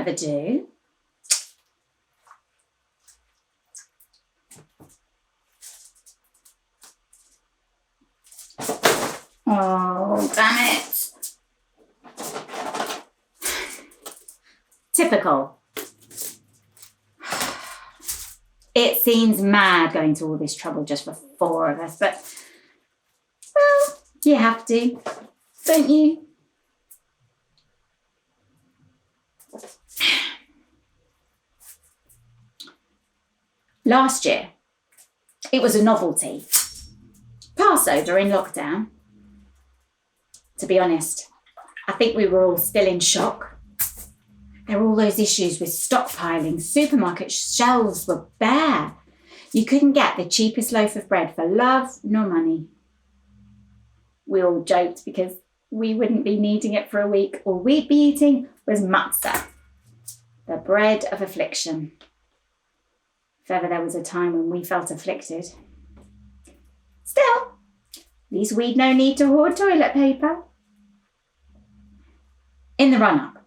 further ado, oh, damn it. Typical. It seems mad going to all this trouble just for 4 of us, but, well, you have to, don't you? Last year, it was a novelty. Passover in lockdown. To be honest, I think we were all still in shock. There were all those issues with stockpiling. Supermarket shelves were bare. You couldn't get the cheapest loaf of bread for love nor money. We all joked because we wouldn't be needing it for a week. All we'd be eating was matzah, the bread of affliction. If ever there was a time when we felt afflicted. Still, at least we'd no need to hoard toilet paper. In the run-up,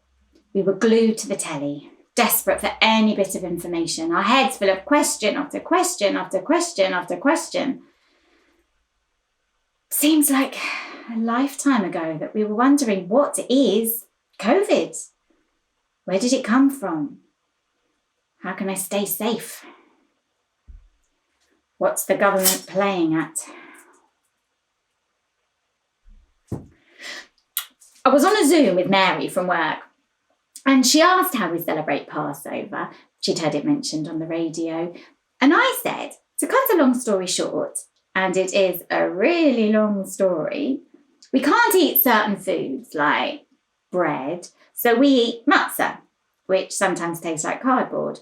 we were glued to the telly, desperate for any bit of information, our heads full of question after question after question after question. Seems like a lifetime ago that we were wondering, what is COVID? Where did it come from? How can I stay safe? What's the government playing at? I was on a Zoom with Mary from work, and she asked how we celebrate Passover. She'd heard it mentioned on the radio. And I said, to cut a long story short, and it is a really long story, we can't eat certain foods like bread, so we eat matzah, which sometimes tastes like cardboard.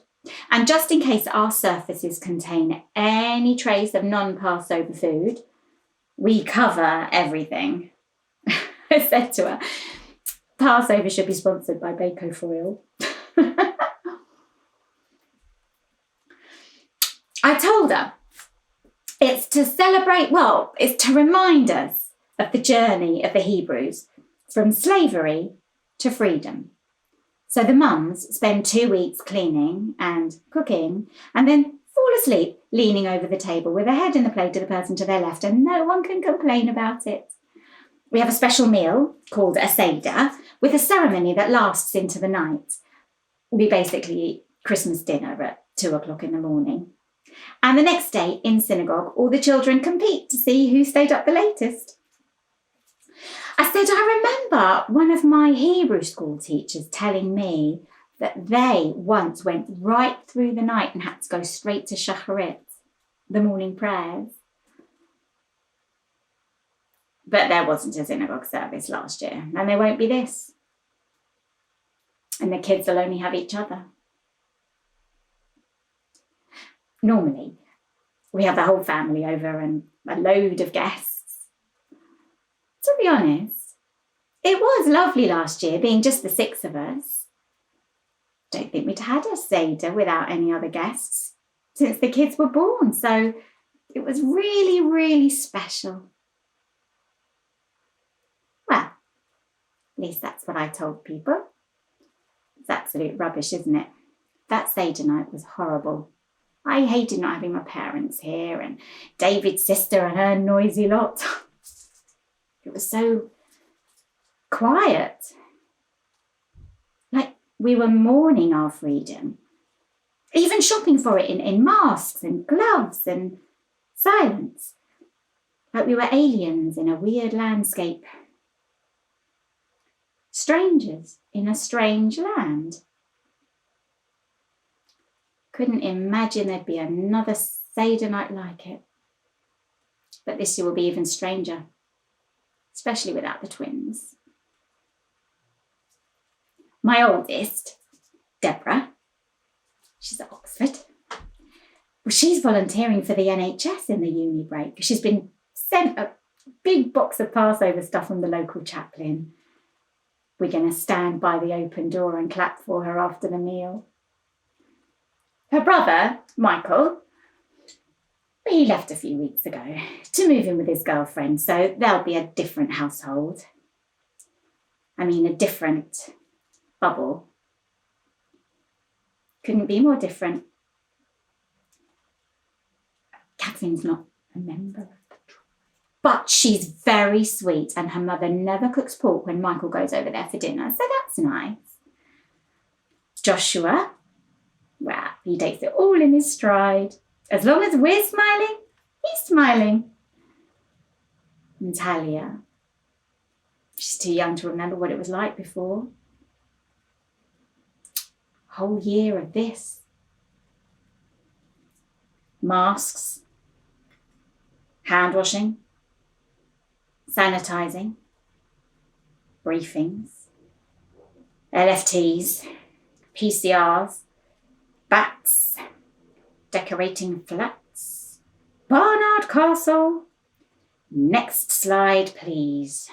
And just in case our surfaces contain any trace of non-Passover food, we cover everything. I said to her, Passover should be sponsored by Bako Foil. I told her it's to celebrate, well, it's to remind us of the journey of the Hebrews from slavery to freedom. So the mums spend 2 weeks cleaning and cooking and then fall asleep leaning over the table with their head in the plate of the person to their left, and no one can complain about it. We have a special meal called a Seder with a ceremony that lasts into the night. We basically eat Christmas dinner at 2:00 in the morning. And the next day in synagogue, all the children compete to see who stayed up the latest. I said, I remember one of my Hebrew school teachers telling me that they once went right through the night and had to go straight to Shacharit, the morning prayers. But there wasn't a synagogue service last year, and there won't be this. And the kids will only have each other. Normally, we have the whole family over and a load of guests. To be honest, it was lovely last year, being just the 6 of us. Don't think we'd had a Seder without any other guests since the kids were born, so it was really, really special. Well, at least that's what I told people. It's absolute rubbish, isn't it? That Seder night was horrible. I hated not having my parents here and David's sister and her noisy lot. It was so quiet. Like we were mourning our freedom. Even shopping for it in masks and gloves and silence. Like we were aliens in a weird landscape. Strangers in a strange land. Couldn't imagine there'd be another Seder night like it. But this year will be even stranger, especially without the twins. My oldest, Deborah, she's at Oxford. Well, she's volunteering for the NHS in the uni break. She's been sent a big box of Passover stuff from the local chaplain. We're going to stand by the open door and clap for her after the meal. Her brother, Michael, he left a few weeks ago to move in with his girlfriend, so there'll be a different household. I mean, a different bubble. Couldn't be more different. Catherine's not a member of the tribe, but she's very sweet, and her mother never cooks pork when Michael goes over there for dinner, so that's nice. Joshua, well, he takes it all in his stride. As long as we're smiling, he's smiling. And Talia, she's too young to remember what it was like before. Whole year of this. Masks, hand washing, sanitising, briefings, LFTs, PCRs, bats, decorating flats, Barnard Castle. Next slide, please.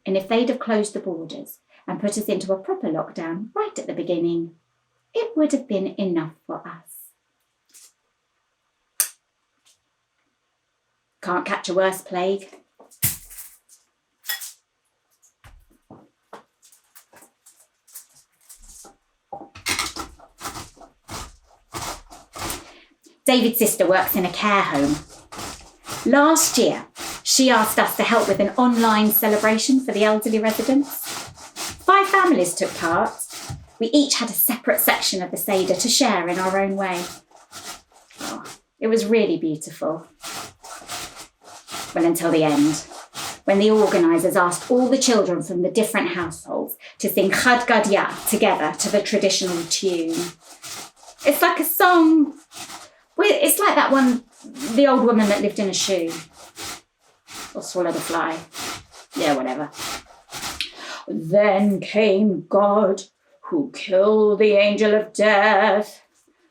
And if they'd have closed the borders and put us into a proper lockdown right at the beginning, it would have been enough for us. Can't catch a worse plague. David's sister works in a care home. Last year, she asked us to help with an online celebration for the elderly residents. 5 families took part. We each had a separate section of the Seder to share in our own way. Oh, it was really beautiful. Well, until the end, when the organisers asked all the children from the different households to sing Chad Gadya together to the traditional tune. It's like a song. It's like that one, the old woman that lived in a shoe. Or swallowed a fly. Yeah, whatever. Then came God, who killed the angel of death,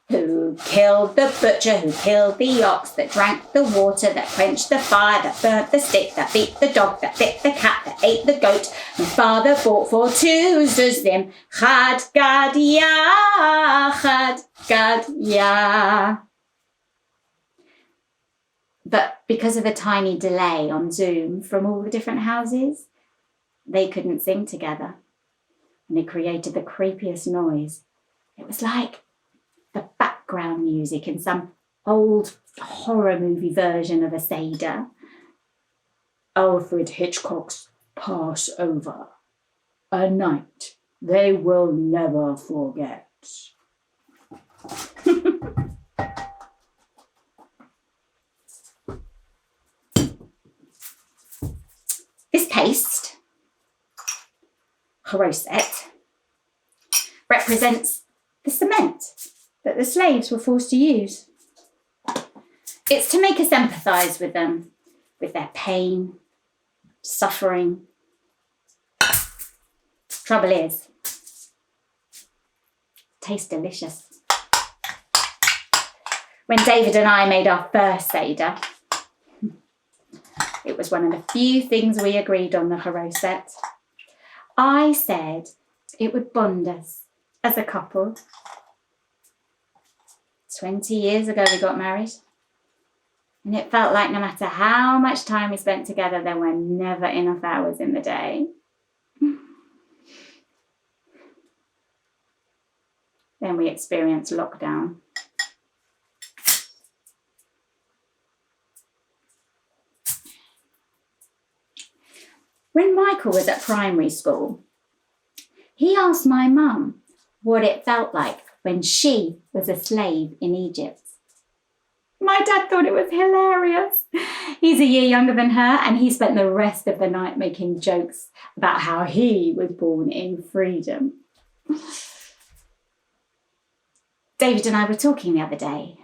who killed the butcher, who killed the ox, that drank the water, that quenched the fire, that burnt the stick, that beat the dog, that bit the cat, that ate the goat, and father fought for 2 zuzlim. Chad Gadya, Chad Gadya. But because of the tiny delay on Zoom from all the different houses, they couldn't sing together. And it created the creepiest noise. It was like the background music in some old horror movie version of a Seder. Alfred Hitchcock's Passover. A night they will never forget. This paste, Haroset, represents the cement that the slaves were forced to use. It's to make us empathise with them, with their pain, suffering. Trouble is, it tastes delicious. When David and I made our first Seder, it was one of the few things we agreed on the Haroset. I said it would bond us as a couple. 20 years ago we got married. And it felt like no matter how much time we spent together, there were never enough hours in the day. Then we experienced lockdown. When Michael was at primary school, he asked my mum what it felt like when she was a slave in Egypt. My dad thought it was hilarious. He's a year younger than her, and he spent the rest of the night making jokes about how he was born in freedom. David and I were talking the other day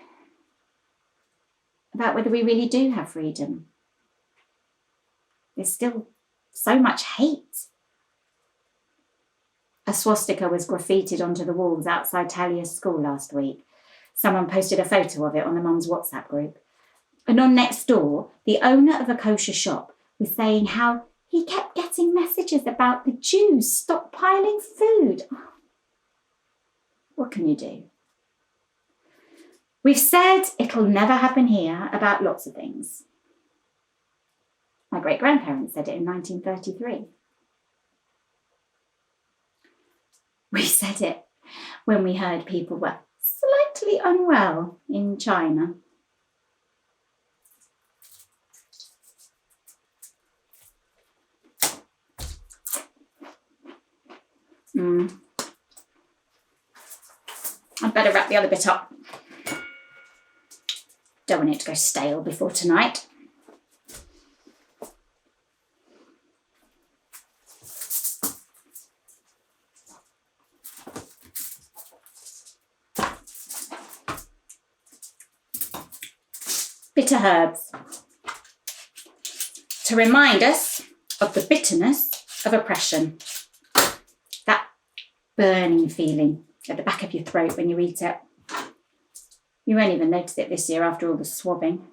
about whether we really do have freedom. There's still so much hate. A swastika was graffitied onto the walls outside Talia's school last week. Someone posted a photo of it on the mum's WhatsApp group. And on next door, the owner of a kosher shop was saying how he kept getting messages about the Jews stockpiling food. What can you do? We've said it'll never happen here about lots of things. My great-grandparents said it in 1933. We said it when we heard people were slightly unwell in China. I'd better wrap the other bit up. Don't want it to go stale before tonight. Bitter herbs. To remind us of the bitterness of oppression. That burning feeling at the back of your throat when you eat it. You won't even notice it this year after all the swabbing.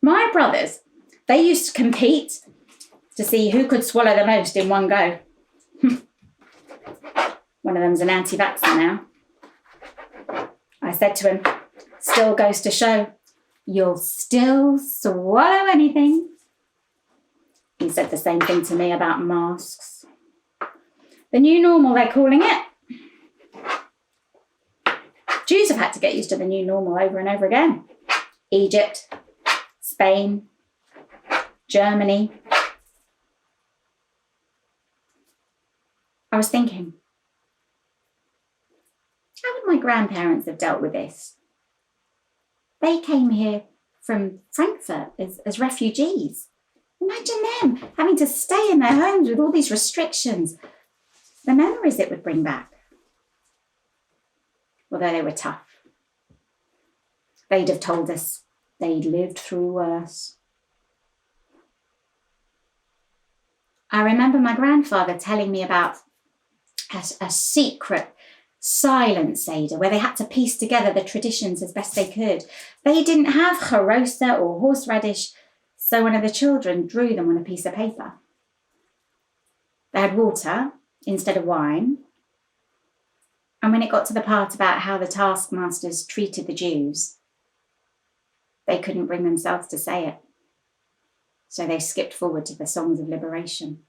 My brothers, they used to compete to see who could swallow the most in one go. One of them's an anti-vaxxer now. I said to him, still goes to show, you'll still swallow anything. He said the same thing to me about masks. The new normal, they're calling it. Jews have had to get used to the new normal over and over again. Egypt, Spain, Germany. I was thinking, how would my grandparents have dealt with this? They came here from Frankfurt as refugees. Imagine them having to stay in their homes with all these restrictions. The memories it would bring back. Although they were tough. They'd have told us they'd lived through worse. I remember my grandfather telling me about a secret silent Seder where they had to piece together the traditions as best they could. They didn't have charosa or horseradish, so one of the children drew them on a piece of paper. They had water instead of wine. And when it got to the part about how the taskmasters treated the Jews, they couldn't bring themselves to say it. So they skipped forward to the songs of liberation.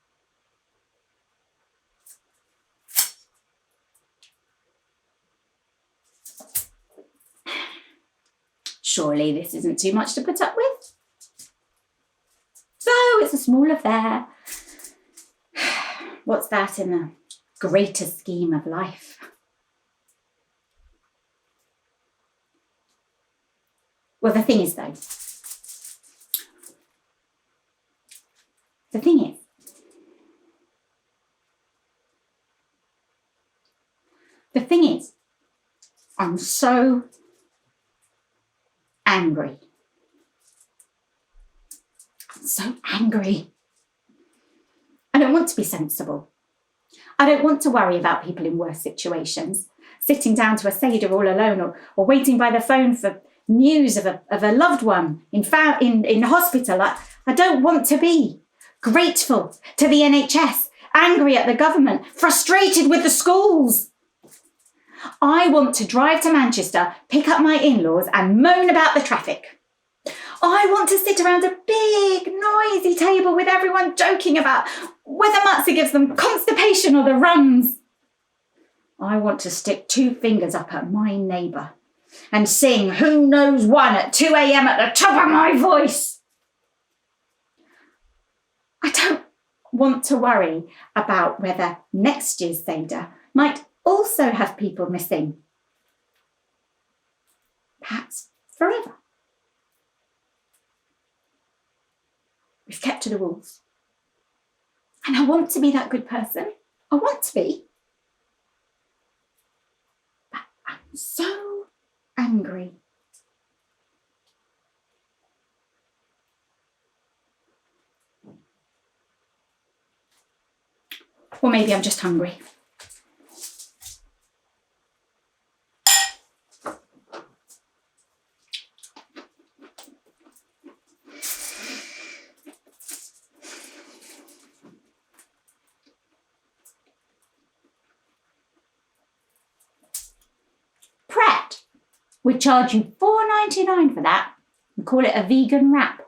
Surely this isn't too much to put up with. So it's a small affair. What's that in the greater scheme of life? Well, the thing is, I'm so angry. I'm so angry. I don't want to be sensible. I don't want to worry about people in worse situations, sitting down to a Seder all alone or waiting by the phone for news of a loved one in hospital. I don't want to be grateful to the NHS, angry at the government, frustrated with the schools. I want to drive to Manchester, pick up my in-laws and moan about the traffic. I want to sit around a big, noisy table with everyone joking about whether matzah gives them constipation or the runs. I want to stick 2 fingers up at my neighbour and sing Who Knows One at 2 a.m. at the top of my voice. I don't want to worry about whether next year's Seder might also have people missing. Perhaps forever. We've kept to the rules. And I want to be that good person. I want to be. But I'm so angry. Or maybe I'm just hungry. We'd charge you $4.99 for that and call it a vegan wrap.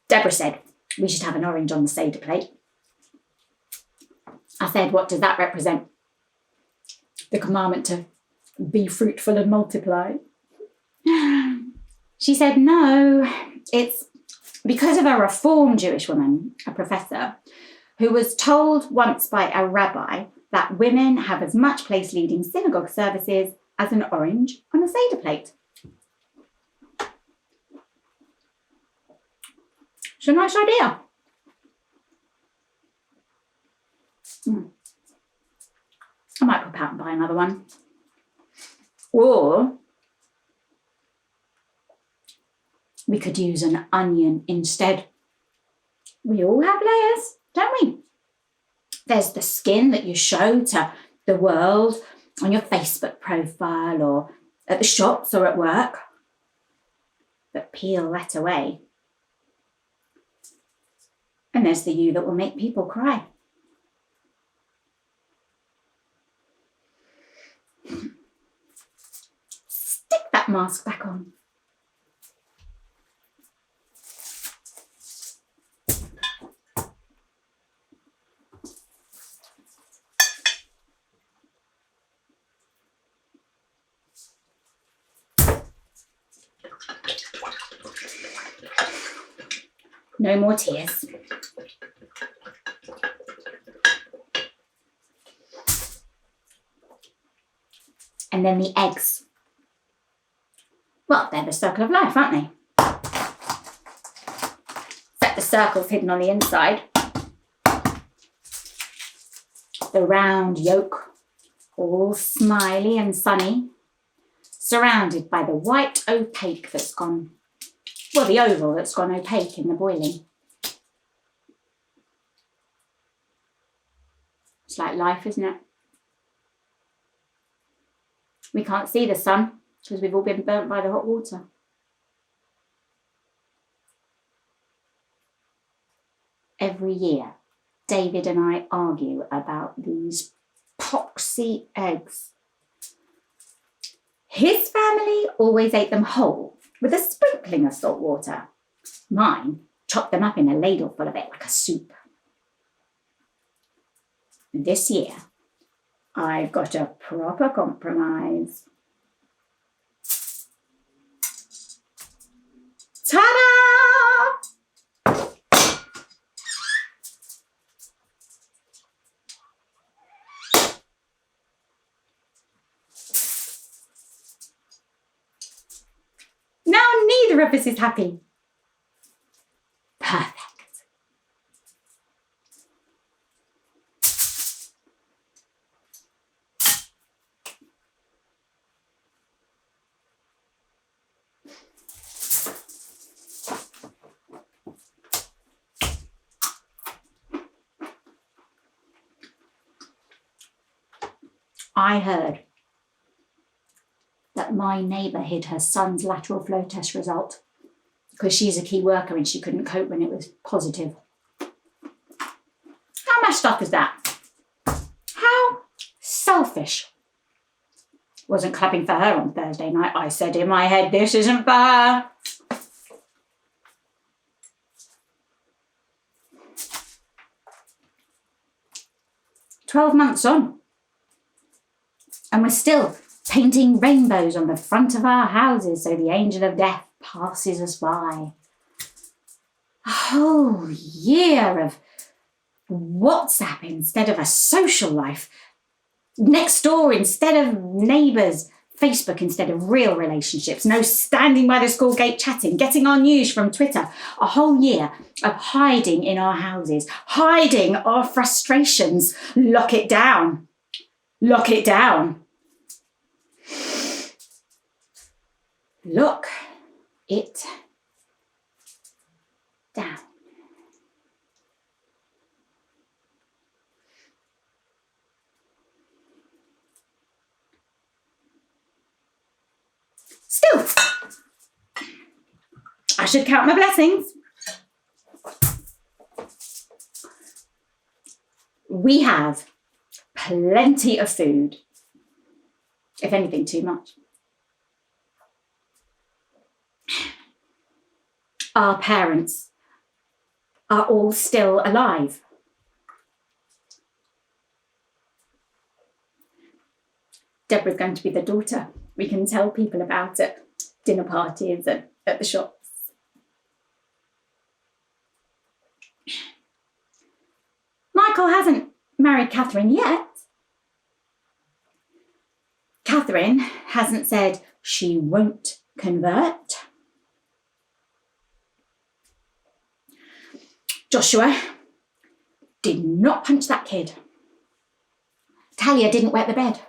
Deborah said, we should have an orange on the Seder plate. I said, what does that represent? The commandment to be fruitful and multiply. She said, no, it's because of a Reformed Jewish woman, a professor, who was told once by a rabbi that women have as much place leading synagogue services as an orange on a Seder plate. It's a nice idea. I might pop out and buy another one. Or we could use an onion instead. We all have layers, don't we? There's the skin that you show to the world on your Facebook profile or at the shops or at work. But peel that away. And there's the you that will make people cry. Stick that mask back on. No more tears. And then the eggs. Well, they're the circle of life, aren't they? Except the circle's hidden on the inside. The round yolk, all smiley and sunny, surrounded by the white opaque that's gone, well, the oval that's gone opaque in the boiling. It's like life, isn't it? We can't see the sun because we've all been burnt by the hot water. Every year, David and I argue about these poxy eggs. His family always ate them whole with a sprinkling of salt water. Mine chopped them up in a ladle full of it like a soup. This year, I've got a proper compromise. Ta-da! Now neither of us is happy. Perfect. I heard that my neighbour hid her son's lateral flow test result because she's a key worker and she couldn't cope when it was positive. How messed up is that? How selfish. Wasn't clapping for her on Thursday night. I said in my head, this isn't fair. "12 months on. And we're still painting rainbows on the front of our houses so the angel of death passes us by. A whole year of WhatsApp instead of a social life. Next door instead of neighbours. Facebook instead of real relationships. No standing by the school gate chatting. Getting our news from Twitter. A whole year of hiding in our houses. Hiding our frustrations. Lock it down. Lock it down. Lock it down. Still, I should count my blessings. We have plenty of food, if anything, too much. Our parents are all still alive. Deborah's going to be the daughter. We can tell people about it, dinner parties and at the shops. Michael hasn't married Catherine yet. Catherine hasn't said she won't convert. Joshua did not punch that kid. Talia didn't wet the bed.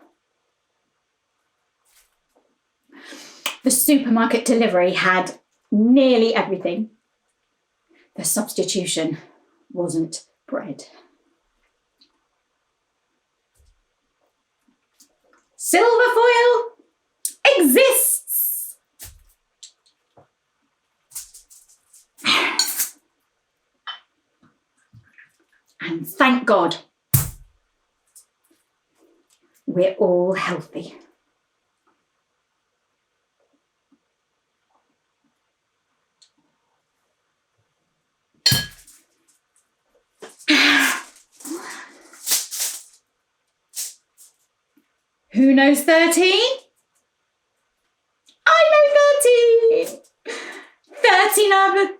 The supermarket delivery had nearly everything. The substitution wasn't bread. Silver foil exists. And thank God, we're all healthy. Who knows 13? I know 13. 13 are the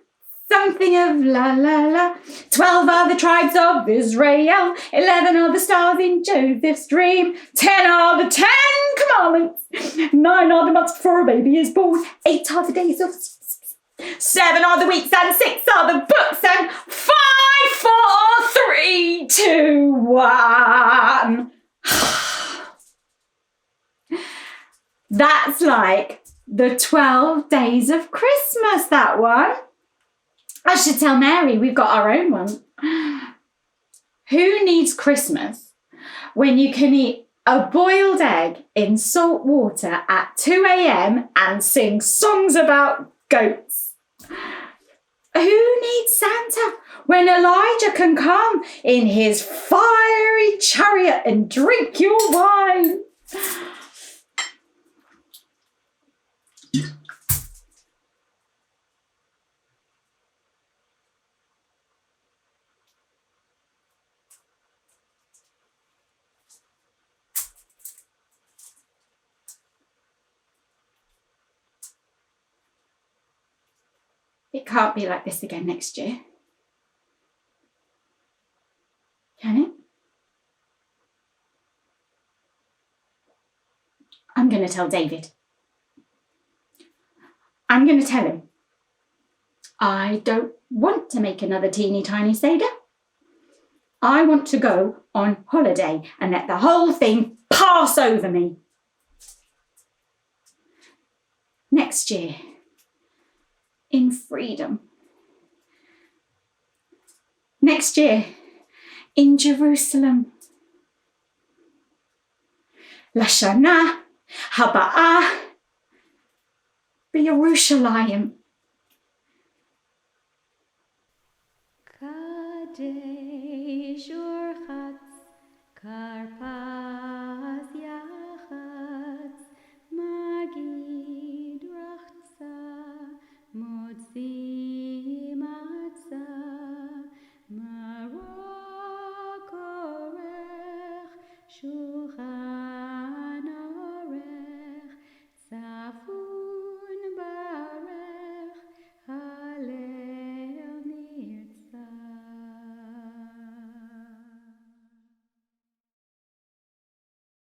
something of la la la. 12 are the tribes of Israel. 11 are the stars in Joseph's dream. 10 are the 10 commandments. 9 are the months before a baby is born. 8 are the days of 7 are the weeks and 6 are the books and 5, 4, 3, 2, 1. That's like the 12 days of Christmas, that one. I should tell Mary we've got our own one. Who needs Christmas when you can eat a boiled egg in salt water at 2 a.m. and sing songs about goats? Who needs Santa when Elijah can come in his fiery chariot and drink your wine? It can't be like this again next year. Can it? I'm going to tell David. I'm going to tell him. I don't want to make another teeny tiny Seder. I want to go on holiday and let the whole thing pass over me. Next year. In freedom. Next year, in Jerusalem. Lashana Haba'ah B'Yerushalayim. Kadesh